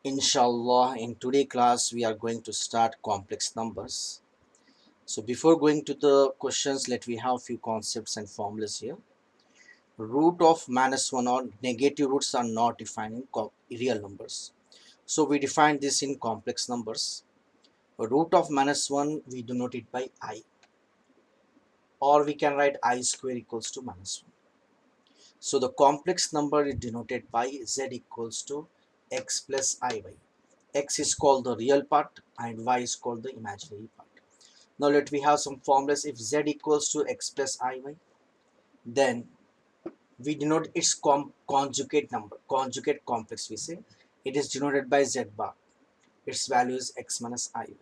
Inshallah, in today's class, we are going to start complex numbers. So before going to the questions, let we have few concepts and formulas here. Root of -1 or negative roots are not defined in real numbers. So we define this in complex numbers. Root of -1 we denote it by I, or we can write I square equals to -1. So the complex number is denoted by Z equals to x plus iy. X is called the real part and y is called the imaginary part. Now let we have some formulas. If z equals to x plus iy, then we denote its conjugate number, conjugate complex we say. It is denoted by z bar. Its value is x minus iy.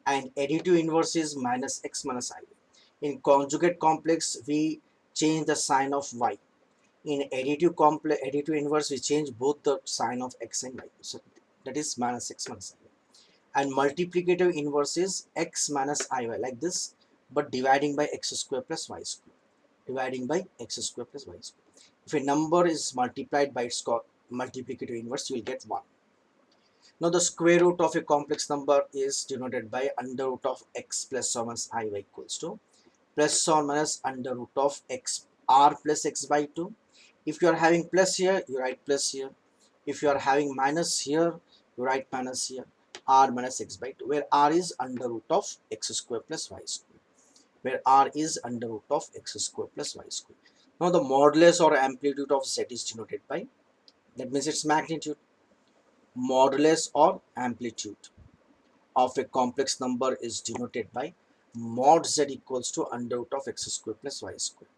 And additive inverse is minus x minus iy. In conjugate complex, we change the sign of y. In additive inverse, we change both the sign of x and y. So that is minus x minus iy. And multiplicative inverse is x minus iy, like this, but dividing by x square plus y square. Dividing by x square plus y square. If a number is multiplied by its multiplicative inverse, you will get 1. Now the square root of a complex number is denoted by under root of x plus or minus iy equals to plus or minus under root of x r plus x by 2. If you are having plus here, you write plus here. If you are having minus here, you write minus here. R minus x by 2, where r is under root of x square plus y square. Where r is under root of x square plus y square. Now the modulus or amplitude of z is denoted by, that means its magnitude. Modulus or amplitude of a complex number is denoted by mod z equals to under root of x square plus y square.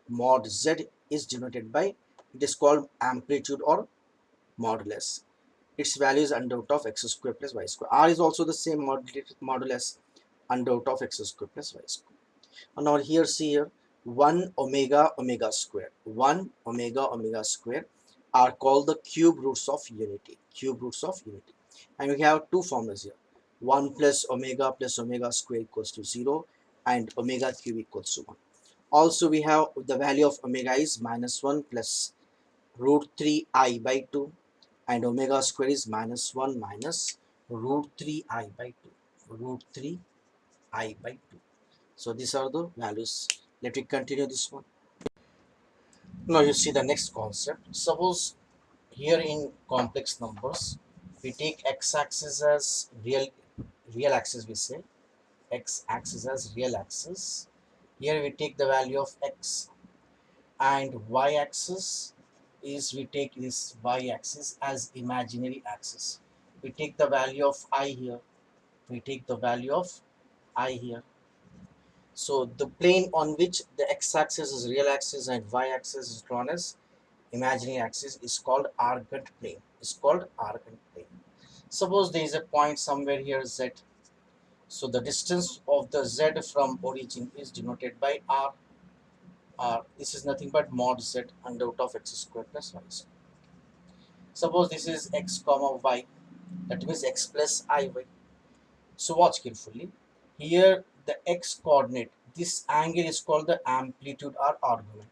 Mod z is denoted by, it is called amplitude or modulus. Its value is under root of x square plus y square. R is also the same modulus under root of x square plus y square. And now here see here 1 omega omega square. 1 omega omega square are called the cube roots of unity. Cube roots of unity. And we have two formulas here. 1 plus omega square equals to 0 and omega cube equals to 1. Also we have the value of omega is -1 plus root 3 I by 2, and omega square is -1 minus root 3 I by 2. Root 3 I by 2. So these are the values. Let me continue this one. Now you see the next concept. Suppose here in complex numbers, we take x-axis as real axis, we say x-axis as real axis. Here we take the value of x, and y-axis is, we take this y-axis as imaginary axis. We take the value of I here. We take the value of I here. So the plane on which the x-axis is real axis and y-axis is drawn as imaginary axis is called argand plane. Is called argand plane. Suppose there is a point somewhere here z. So the distance of the z from origin is denoted by r. R. This is nothing but mod z under root of x square plus y square. Suppose this is x comma y. That means x plus iy. So watch carefully. Here the x coordinate, this angle is called the amplitude or argument.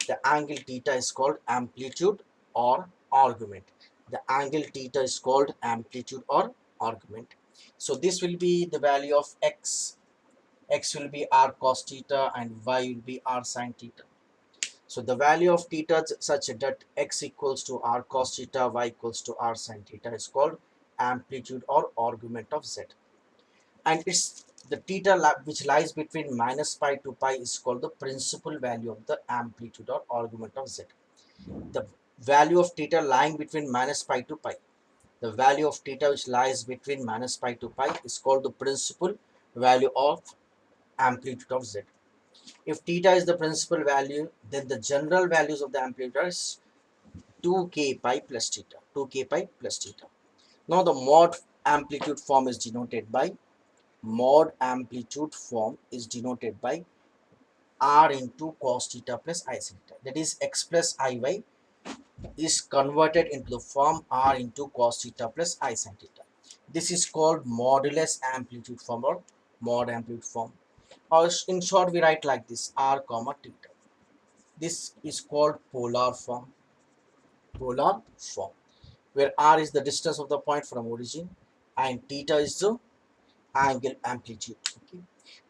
The angle theta is called amplitude or argument. The angle theta is called amplitude or argument. So this will be the value of x. X will be r cos theta and y will be r sin theta. So the value of theta such that x equals to r cos theta, y equals to r sin theta is called amplitude or argument of z. And it's the theta which lies between minus pi to pi is called the principal value of the amplitude or argument of z. The value of theta lying between minus pi to pi, the value of theta which lies between minus pi to pi is called the principal value of amplitude of z. If theta is the principal value, then the general values of the amplitude is 2k pi plus theta. 2k pi plus theta. Now the mod amplitude form is denoted by r into cos theta plus I sin theta. That is x plus iy is converted into the form r into cos theta plus I sin theta. This is called modulus amplitude form or mod amplitude form. Or in short, we write like this: r comma theta. This is called polar form. Polar form. where r is the distance of the point from origin and theta is the angle amplitude. Okay.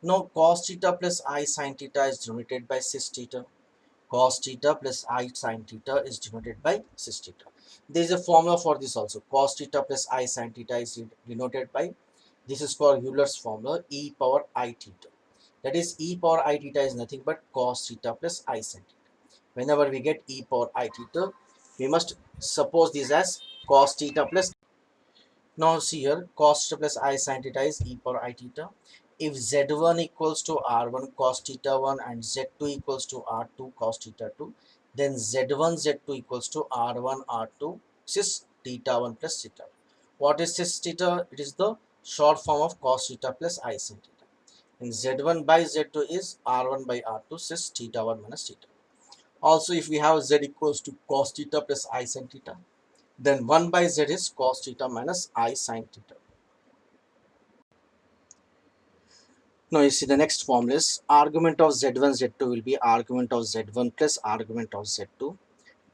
Now cos theta plus I sin theta is denoted by cis theta. Cos theta plus I sin theta is denoted by cis theta. There is a formula for this also. Cos theta plus I sin theta is denoted by, this is called Euler's formula, e power I theta. That is, e power I theta is nothing but cos theta plus I sin theta. Whenever we get e power I theta, we must suppose this as cos theta plus. Now see here, cos theta plus I sin theta is e power I theta. If z1 equals to r1 cos theta 1 and z2 equals to r2 cos theta 2, then z1 z2 equals to r1 r2 cis theta 1 plus theta. What is cis theta? It is the short form of cos theta plus I sin theta. And z1 by z2 is r1 by r2 cis theta 1 minus theta. Also, if we have z equals to cos theta plus I sin theta, then 1 by z is cos theta minus I sin theta. Now you see the next formula is argument of z1 z2 will be argument of z1 plus argument of z2.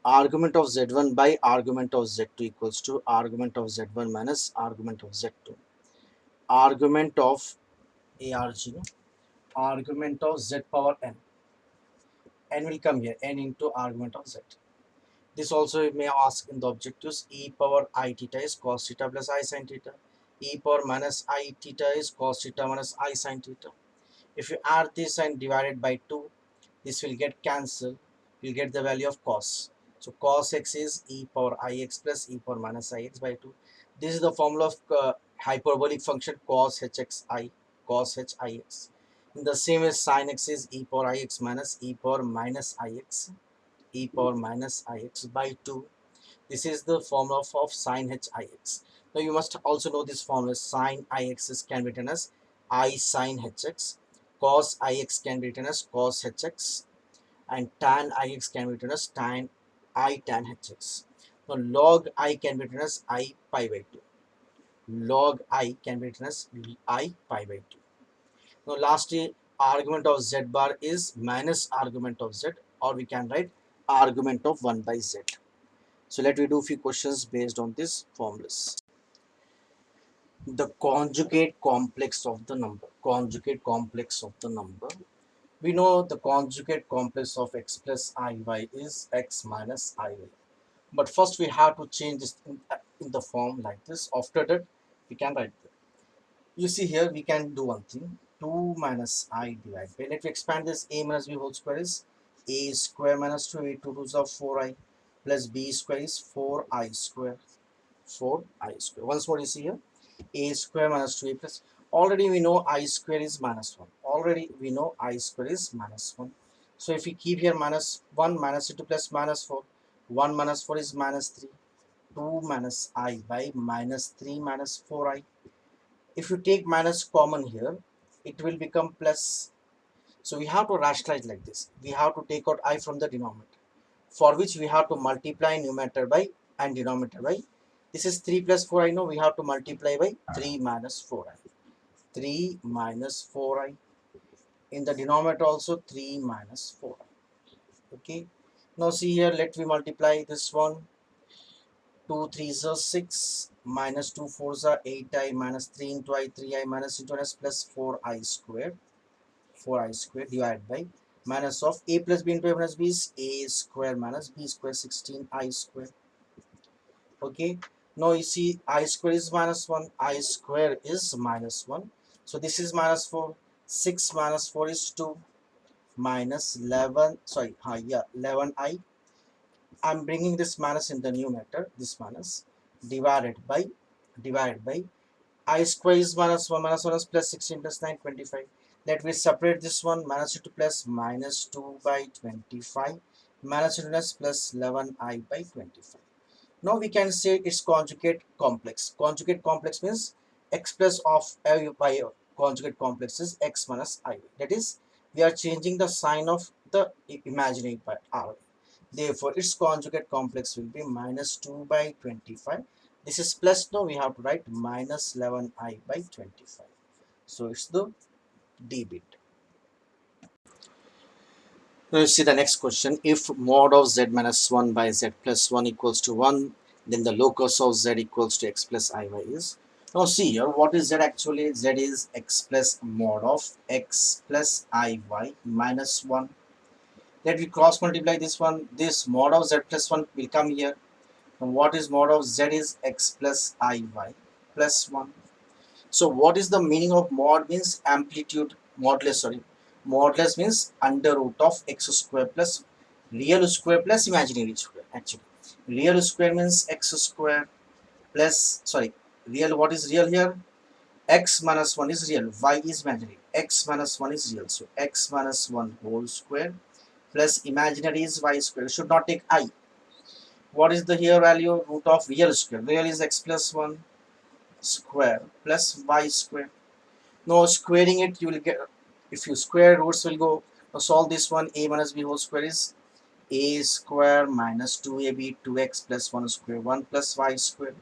Argument of z1 by argument of z2 equals to argument of z1 minus argument of z2. Argument of arg, argument of z power n will come here, n into argument of z. This also you may ask in the objectives. E power I theta is cos theta plus I sin theta. E power minus I theta is cos theta minus I sin theta. If you add this and divide it by 2, this will get cancelled. You'll get the value of cos. So cos x is e power ix plus e power minus ix by 2. This is the formula of hyperbolic function cos hxi, cos hix. In the same way, sin x is e power ix minus e power minus ix, e power minus ix by 2. This is the formula of sin hix. Now you must also know this formula. Sin ix can be written as I sin hx, cos ix can be written as cos hx, and tan ix can be written as tan I tan hx. Now log I can be written as I pi by 2. Log I can be written as I pi by 2. Now lastly, argument of z bar is minus argument of z, or we can write argument of 1 by z. So let me do a few questions based on this formulas. The conjugate complex of the number. Conjugate complex of the number. We know the conjugate complex of x plus iy is x minus iy. But first we have to change this in the form like this. After that, we can write that. You see here, we can do one thing. 2 minus I divided by. Let me expand this. A minus b whole square is a square minus 2. A 2 2s are 4i plus b square is 4i square. 4i square. Once more, you see here, a square minus 2a plus. Already we know I square is minus 1. Already we know I square is minus 1. So if we keep here minus 1 minus 2 plus minus 4, 1 minus 4 is minus 3. 2 minus I by minus 3 minus 4i. If you take minus common here, it will become plus. So we have to rationalize like this. We have to take out I from the denominator, for which we have to multiply numerator by and denominator by. This is 3 plus 4 I know, we have to multiply by 3 minus 4i. 3 minus 4i. In the denominator also 3 minus 4i. Okay. Now see here, let me multiply this one. 2 3s are 6 minus 2 4s are 8i minus 3 into I 3i minus into s plus 4i square. 4i square divided by minus of a plus b into a minus b is a square minus b square 16i square. Okay. Now you see I square is minus 1, I square is minus 1. So this is minus 4. 6 minus 4 is 2 minus 11. Sorry, yeah, 11i. I'm bringing this minus in the numerator. This minus divided by I square is minus 1 is plus 16 plus 9 25. Let me separate this one. Minus 2 plus minus 2 by 25 minus 2 plus 11i by 25. Now we can say it's conjugate complex. Conjugate complex means x plus of a by conjugate complex is x minus I. That is, we are changing the sign of the imaginary part r. Therefore, its conjugate complex will be minus 2 by 25. This is plus, now we have to write minus 11i by 25. So it's the d bit. Now you see the next question. If mod of z minus 1 by z plus 1 equals to 1, Then the locus of z equals to x plus iy is, now see here, what is z actually? Z is x plus mod of x plus iy minus 1. Let we cross multiply this one. This mod of z plus 1 will come here. Now what is mod of z is x plus iy plus 1. So what is the meaning of mod? Means amplitude, modulus, sorry. Modulus means under root of x square plus real square plus imaginary square. Actually, real square means x square plus, sorry, real, what is real here? X minus 1 is real, y is imaginary. X minus 1 is real. So x minus 1 whole square plus imaginary is y square. You should not take I. What is the here value? Root of real square. Real is x plus 1 square plus y square. Now squaring it, you will get, if you square, roots will go. Now solve this one. A minus b whole square is a square minus 2ab 2x plus 1 square 1 plus y square.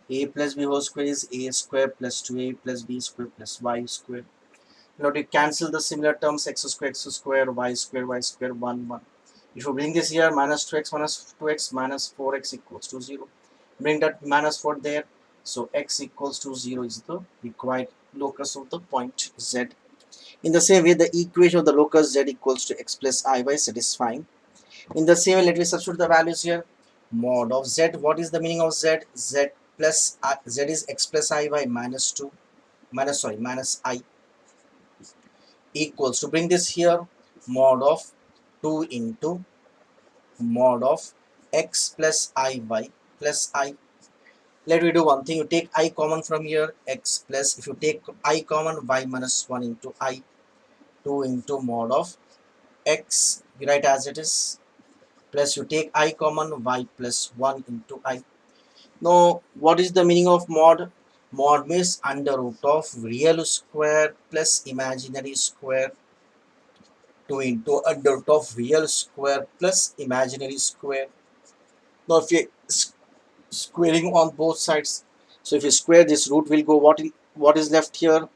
A plus b whole square is a square plus 2a plus b square plus y square. Now to cancel the similar terms, x square, y square 1 1. If you bring this here, minus 2x minus 4x equals to 0. Bring that minus 4 there. So x equals to 0 is the required locus of the point z. In the same way, the equation of the locus z equals to x plus iy satisfying. In the same way, let me substitute the values here. Mod of z, what is the meaning of z? Z plus z is x plus iy minus 2, minus I equals to, bring this here, mod of 2 into mod of x plus iy plus I. Let me do one thing. You take I common from here, x plus, if you take I common, y minus 1 into I, 2 into mod of x, you write as it is, plus you take I common, y plus 1 into I. Now what is the meaning of mod? Mod means under root of real square plus imaginary square 2 into under root of real square plus imaginary square. Now if you squaring on both sides, so if you square, this root will go, what is left here?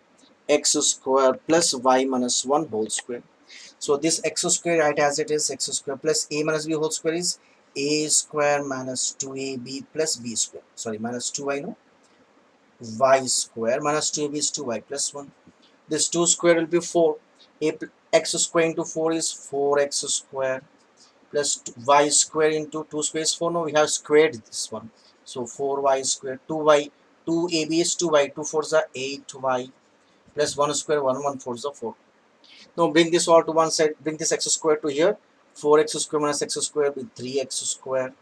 X square plus y minus 1 whole square. So this x square, right as it is, x square plus a minus b whole square is a square minus 2ab plus b square, sorry, minus 2y, no, y square minus 2ab is 2y plus 1. This 2 square will be 4. X square into 4 is 4x square plus y square into 2 square is 4. No, we have squared this one. So 4y square, 2y, 2ab is 2y, 2 4s are 8y plus 1 square, 1 4s are 4. Now bring this all to one side, bring this x square to here. 4x square minus x square with 3x square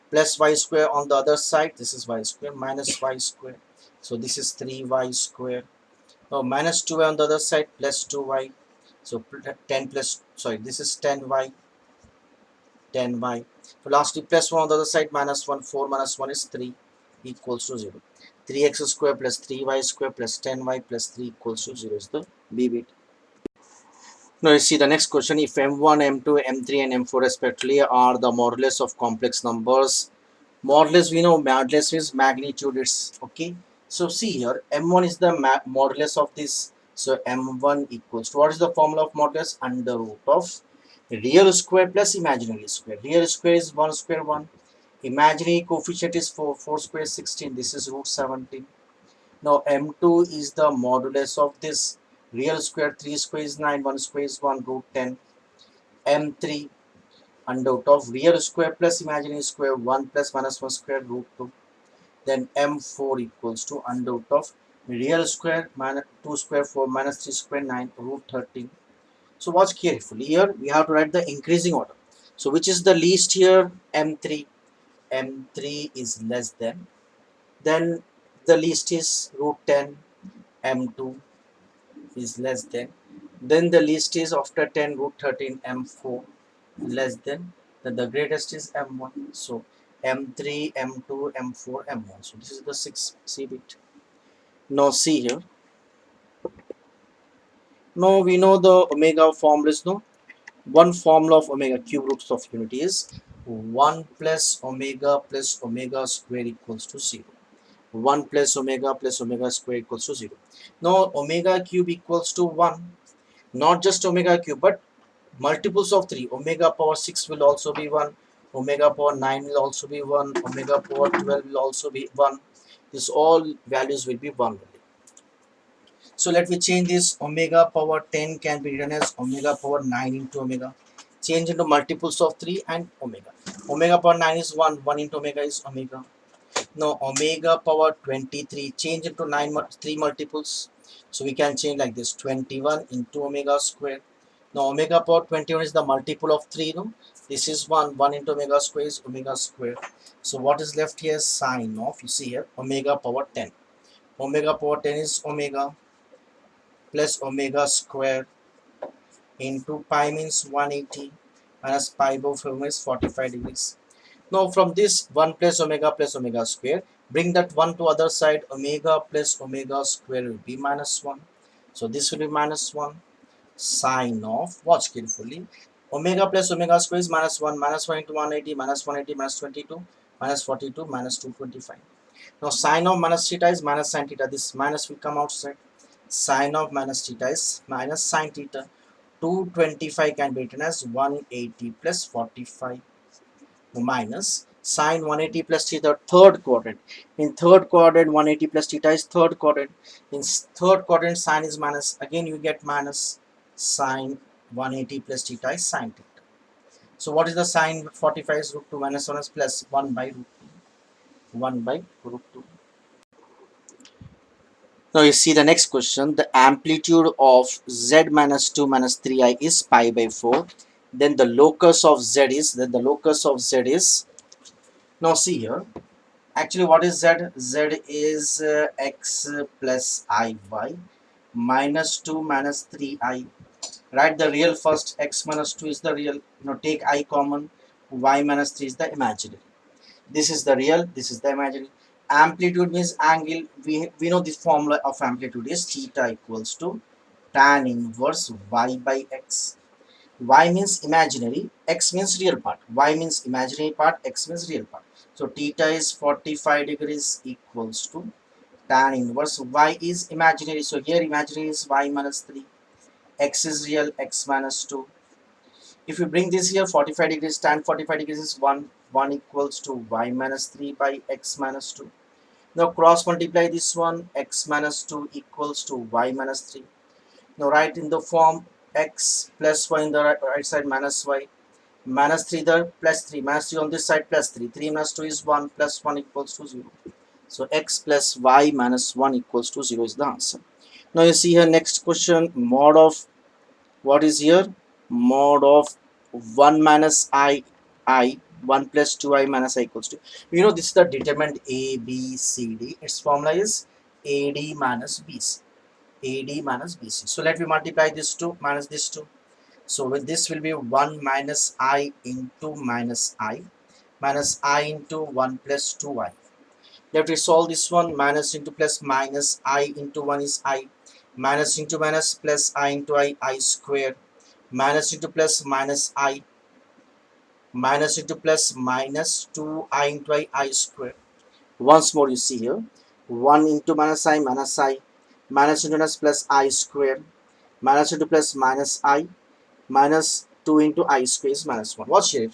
plus y square on the other side. This is y square minus y square. So this is 3y square. Now minus 2y on the other side plus 2y. So 10 plus, sorry, this is 10y, 10y. So lastly plus 1 on the other side, minus 1, 4 minus 1 is 3 equals to 0. 3x square plus 3y square plus 10y plus 3 equals to 0 is the B bit. Now you see the next question. If m1, m2, m3 and m4 respectively are the modulus of complex numbers. Modulus, we know modulus means magnitude, it's okay. So see here, m1 is the modulus of this. So m1 equals to, what is the formula of modulus? Under root of real square plus imaginary square. Real square is 1 square 1. Imaginary coefficient is 4. 4 square 16. This is root 17. Now m2 is the modulus of this. Real square 3 square is 9. 1 square is 1, root 10. m3 under root of real square plus imaginary square 1 plus minus 1 square root 2. Then m4 equals to under root of real square minus 2 square 4 minus 3 square 9 root 13. So watch carefully. Here we have to write the increasing order. So which is the least here? m3. m3 is less than. Then the least is root 10. m2 is less than. Then the least is after 10 root 13, m4 less than. Then the greatest is m1. So m3, m2, m4, m1. So this is the 6 bit. Now see here. Now we know the omega formulas. No, one formula of omega cube roots of unity is 1 plus omega square equals to 0. 1 plus omega square equals to 0. Now omega cube equals to 1. Not just omega cube, but multiples of 3. Omega power 6 will also be 1. omega power 9 will also be 1, omega power 12 will also be 1. This all values will be 1 only. So let me change this. Omega power 10 can be written as omega power 9 into omega. Change into multiples of 3 and omega. Omega power 9 is 1, 1 into omega is omega. Now omega power 23, change into 3 multiples. So we can change like this, 21 into omega square. Now omega power 21 is the multiple of 3, no? This is 1, 1 into omega square is omega square. So what is left here? Sine of, you see here, omega power 10. Omega power 10 is omega plus omega square into pi means 180 minus pi by 4 is 45 degrees. Now from this 1 plus omega square, bring that 1 to other side, omega plus omega square will be minus 1. So this will be minus 1. Sine of, watch carefully, omega plus omega square is minus 1. Minus 1 into 180, minus 180 minus 22, minus 42 minus 225. Now sine of minus theta is minus sine theta. This minus will come outside. Sine of minus theta is minus sine theta. 225 can be written as 180 plus 45 minus sine 180 plus theta, third quadrant. In third quadrant 180 plus theta is third quadrant. In third quadrant sine is minus, again you get minus sine 180 plus theta is sine theta. So what is the sine 45 is root 2 minus 1 is plus 1 by root 2. 1 by root 2. Now you see the next question. The amplitude of z minus 2 minus 3i is pi by 4. Then the locus of z is, now see here. Actually what is z? Z is x plus iy minus 2 minus 3i. Write the real first. X minus 2 is the real. Now take I common. Y minus 3 is the imaginary. This is the real, this is the imaginary. Amplitude means angle. We know the formula of amplitude is theta equals to tan inverse y by x. Y means imaginary, x means real part. Y means imaginary part, x means real part. So theta is 45 degrees equals to tan inverse. Y is imaginary, so here imaginary is y minus 3. X is real, x minus 2. If you bring this here, 45 degrees, tan 45 degrees is 1. 1 equals to y minus 3 by x minus 2. Now cross multiply this one, x minus 2 equals to y minus 3. Now write in the form x plus y in the right side minus y. Minus 3 there, plus 3. Minus 3 on this side, plus 3. 3 minus 2 is 1, plus 1 equals to 0. So x plus y minus 1 equals to 0 is the answer. Now you see here next question, mod of, what is here? Mod of 1 minus I 1 plus 2i minus I equals to, you know, this is the determinant a b c d. Its formula is ad minus bc. AD minus BC. So let me multiply this 2 minus this 2. So with this will be 1 minus I into minus I minus I into 1 plus 2i. Let me solve this one. Minus into plus minus I into 1 is I. Minus into minus plus I into I square. Minus into plus minus I. Minus into plus minus 2i into I square. Once more you see here. 1 into minus I minus I. Minus into minus plus I square. Minus into plus minus I. Minus 2 into I square is minus 1. Watch here.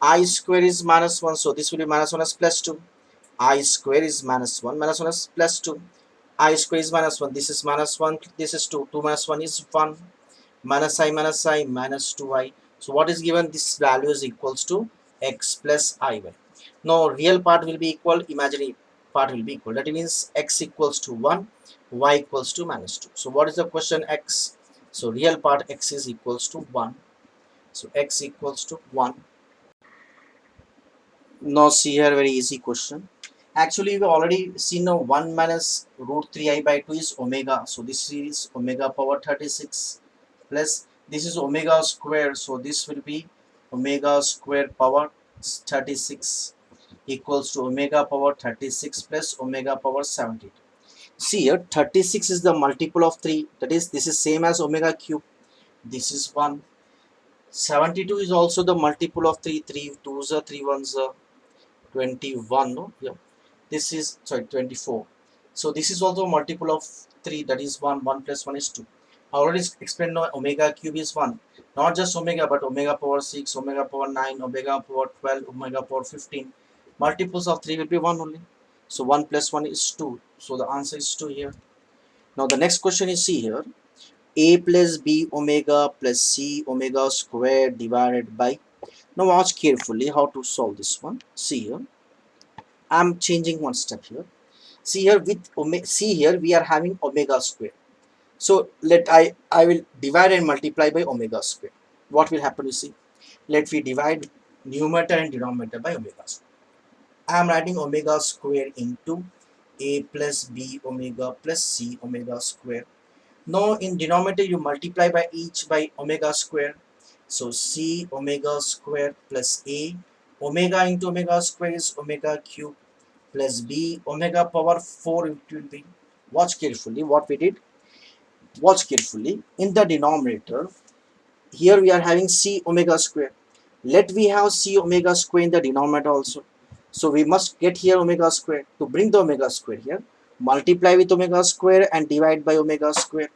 I square is minus 1. So this will be minus 1 as plus 2. I square is minus 1. Minus 1 is plus 2. I square is minus 1. This is minus 1. This is 2. 2 minus 1 is 1. Minus I minus 2i. So what is given? This value is equals to x plus iy. Now real part will be equal, imaginary part will be equal. That means x equals to 1, y equals to minus 2. So what is the question? X. So real part x is equals to 1. So x equals to 1. Now see here, very easy question. Actually we already seen now 1 minus root 3i by 2 is omega. So this is omega power 36 plus this is omega square. So this will be omega square power 36 equals to omega power 36 plus omega power 72. See here 36 is the multiple of 3. That is, this is same as omega cube. This is 1. 72 is also the multiple of 3. 3 2s are 3 1s are 21. No? Yeah. This is, sorry, 24. So this is also a multiple of 3. That is 1. 1 plus 1 is 2. I already explained now omega cube is 1. Not just omega, but omega power 6, omega power 9, omega power 12, omega power 15. Multiples of 3 will be 1 only. So 1 plus 1 is 2. So the answer is 2 here. Now the next question is see here. A plus b omega plus c omega square divided by. Now watch carefully how to solve this one. See here. I'm changing one step here. See here with omega. See here we are having omega square. So let I will divide and multiply by omega square. What will happen? You see. Let we divide numerator and denominator by omega square. I am writing omega square into a plus b omega plus c omega square. Now in denominator you multiply by each by omega square. So c omega square plus a omega into omega square is omega cube plus b omega power 4 it will be. Watch carefully what we did. Watch carefully. In the denominator, here we are having c omega square. Let we have c omega square in the denominator also. So we must get here omega square. To bring the omega square here, multiply with omega square and divide by omega square.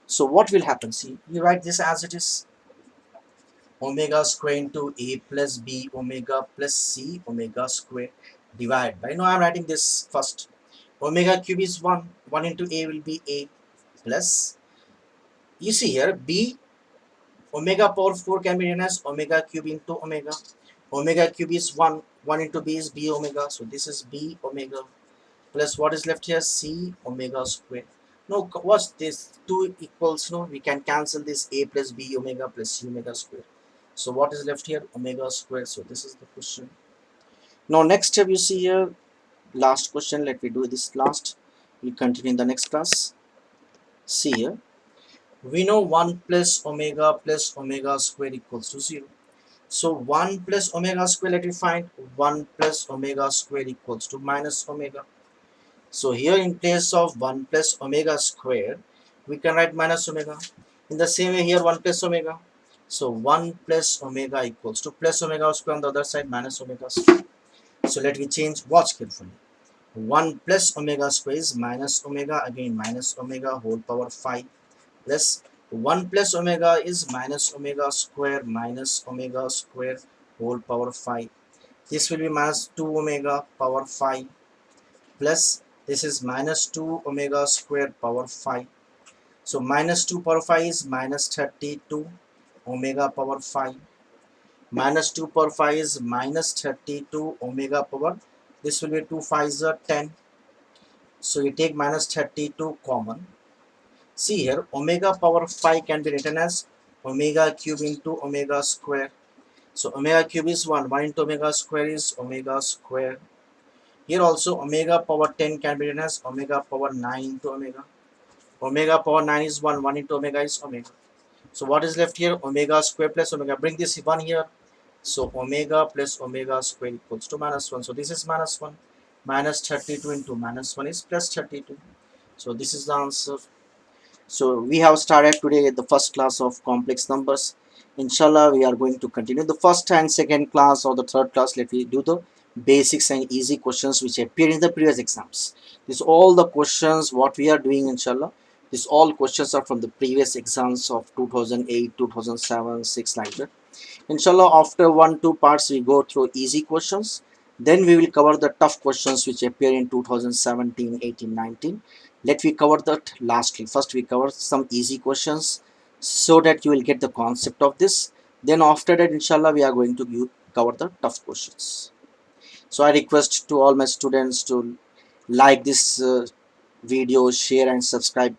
So what will happen? See, you write this as it is. Omega square into a plus b omega plus c omega square divide by. Now I am writing this first. Omega cube is 1. 1 into a will be a plus. You see here b omega power 4 can be written as omega cube into omega. Omega cube is 1. 1 into b is b omega. So this is b omega plus what is left here? C omega square. Now what's this? 2 equals, no, we can cancel this a plus b omega plus c omega square. So what is left here? Omega square. So this is the question. Now next step you see here, last question. Let me do this last. We continue in the next class. See here. We know 1 plus omega square equals to 0. So 1 plus omega square, let me find 1 plus omega square equals to minus omega. So here in place of 1 plus omega square, we can write minus omega. In the same way here 1 plus omega. So 1 plus omega equals to plus omega square on the other side minus omega square. So let me change, watch carefully. 1 plus omega square is minus omega, again minus omega whole power 5 plus 1 plus omega is minus omega square whole power 5. This will be minus 2 omega power 5 plus this is minus 2 omega square power 5. So minus 2 power 5 is minus 32 omega power 5. Minus 2 power 5 is minus 32 omega power. This will be 2 5s are 10. So you take minus 32 common. See here, omega power 5 can be written as omega cube into omega square. So omega cube is 1. 1 into omega square is omega square. Here also omega power 10 can be written as omega power 9 into omega. Omega power 9 is 1. 1 into omega is omega. So what is left here? Omega square plus omega. Bring this 1 here. So omega plus omega square equals to minus 1. So this is minus 1. Minus 32 into minus 1 is plus 32. So this is the answer. So we have started today the first class of complex numbers. Inshallah, we are going to continue the first and second class or the third class. Let me do the basics and easy questions which appear in the previous exams. This all the questions what we are doing, inshallah. These all questions are from the previous exams of 2008, 2007, 6 like that. Inshallah, after 1-2 parts we go through easy questions. Then we will cover the tough questions which appear in 2017, 18, 19. Let me cover that lastly. First we cover some easy questions so that you will get the concept of this. Then after that, inshallah, we are going to cover the tough questions. So I request to all my students to like this video, share and subscribe